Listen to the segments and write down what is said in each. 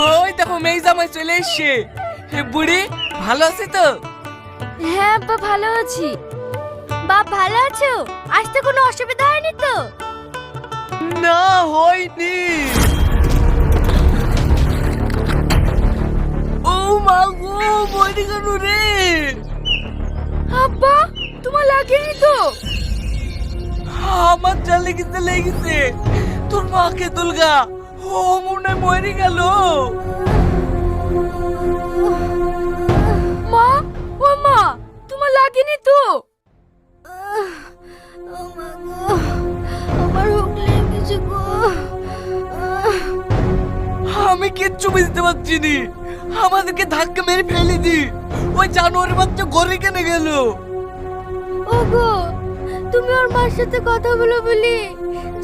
ওই দেখো মেয়ে জামাই চলে এসছে। বুড়ি ভালো আছে তো? হ্যাঁ আব্বা ভালো আছি। বাপ ভালো আছো? আসতে কোনো অসুবিধা হয়নি তো? না হয়নি। ও মা গো মরে গেল রে। আব্বা তোমার লাগেনি তো? আমার যা লেগেছে লেগেছে। তোর মাকে দুলগা ও মনে মরে গেল। মা ও মা তোমার লাগেনি তো? আমার হুক লেগেছে গো। আমি কিচ্ছু বুঝতে পারছি নি। আমাদেরকে ধাক্কা মেরে ফেলে দি। ওই জানোয়ারের বাচ্চা ঘরে কেন গেল? ওগো তুমি ওর মার সাথে কথা বলো বলি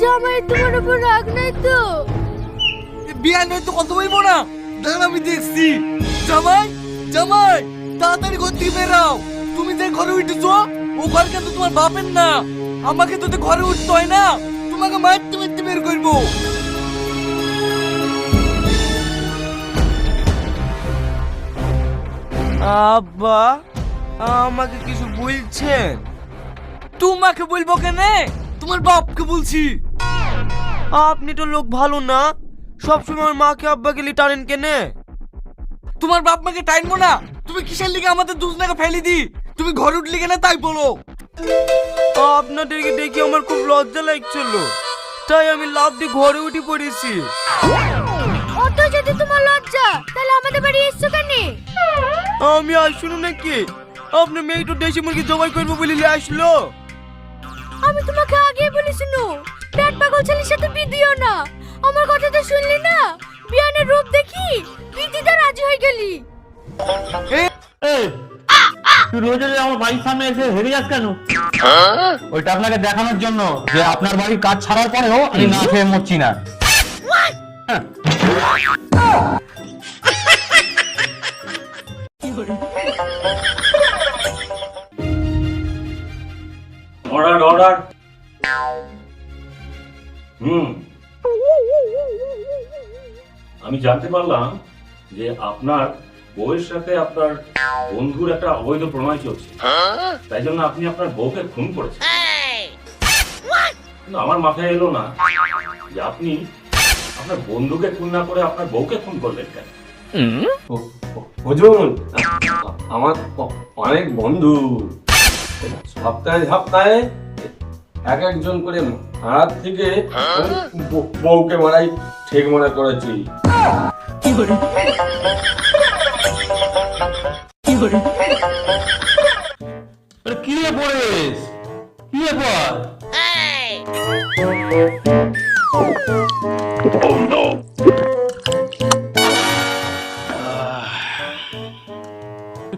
জামাই তোমার উপর রাগ নাই তো? বিয়া নয় তো কথা বলবো না। দাঁড়া আমি দেখছি। জামাই জামাই তাড়াতাড়ি ঘর থেকে বেরাও। তুমি যে ঘরে উঠেছো ও ঘর কিন্তু তোমার বাপের না। আমাকে তো ঘরে উঠতে হয় না। তোমাকে মারতে মারতে বের করবো। আব্বা আমাকে কিছু বলছেন? তোমাকে বলবো কেন? তোমার বাপকে বলছি। আপনি তো লোক ভালো না, সবসময় আমার মাকে আব্বাকে লি টানেন কেনে? তোমার বাপ মাকে টাইনবো না। তুমি কিসের লিগে আমাদের দুজনাকে ফেলে দি? তুমি ঘরে উঠলি কেন তাই বলো। আপনাদেরকে দেখে আমার খুব লজ্জা লাগছিল, তাই আমি লাফ দিয়ে ঘরে উঠে পড়েছি। অত যদি তোমার লজ্জা তাহলে আমাদের বাড়ি এসছো কেন? আমি আসলো নাকি? আপনার মেয়ে তো দেশি মুরগি জবাই করবো বলে আসলো। আমি তোমাকে আগেই বলেছি নো পেট পাগল ছেলের সাথে বিয়ে দিও না। আমার কথা তো শুনলি না? বিয়ানের রূপ দেখি বিদিতে রাজি হয়ে গেলি। তুই রোজ রোজ আমার বাড়ির সামনে এসে হেরে যাস কেন? ওইটা আপনাকে দেখানোর জন্য যে আপনার বাড়ির কাজ ছাড়ার পরেও আমি না খেয়ে মরছি না। Order order. আমি জানতে পারলাম যে আপনার বউয়ের সাথে আপনার বন্ধুর একটা অবৈধ প্রণয় চলছে, তাই জন্য আপনি আপনার বউকে খুন করেছেন। কিন্তু আমার মাথায় এলো না যে আপনি আপনার বন্ধুকে খুন না করে আপনার বউকে খুন করলেন কেন? হুজুর আমার অনেক বন্ধু সপ্তাহে সপ্তাহে এক একজন করে মারার থেকে বউকে মারাই ঠিক মনে করেছি। কি রে পরেশ, কি ব্যাপার?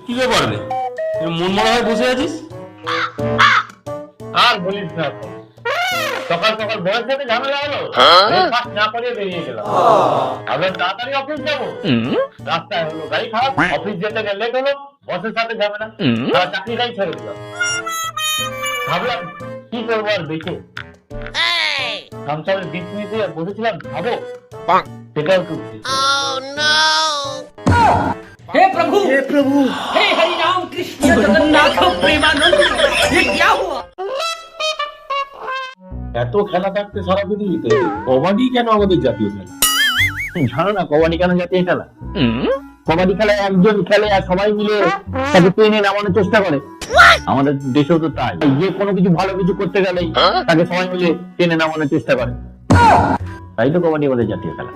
কি ব্যাপার রে, মন মরা হয়ে বসে আছিস? আর বলিস না, সকাল সকাল বয়স সাথে ঝামেলা হলো, না করে বেরিয়ে গেলাম। আবার তাড়াতাড়ি অফিস যাবো, রাস্তায় হলো গাড়ি খারাপ, অফিস যেতে গেলে লেট হলো, বসের সাথে ঝামেলা, চাকরিটাই ছেড়ে দিলাম। ভাবলাম কি করবো আর দেখে সংসারের দিক নিতে বসেছিলাম, ভাবো সেটাও করছি। हे प्रभु हे हरि राम कृष्ण जगन्नाथ प्रेमानंद, ये क्या हुआ? এত খেলা থাকতে সারা পৃথিবীতে কবাডি কেন আমাদের জাতীয় খেলা? জানো না কবাডি কেন জাতীয় খেলা? কবাডি খেলায় একজন খেলে আর সবাই মিলে তাকে টেনে নামানোর চেষ্টা করে। আমাদের দেশেও তো তাই, যে কোনো কিছু ভালো কিছু করতে গেলেই তাকে সবাই মিলে টেনে নামানোর চেষ্টা করে। তাই তো কবাডি আমাদের জাতীয় খেলা।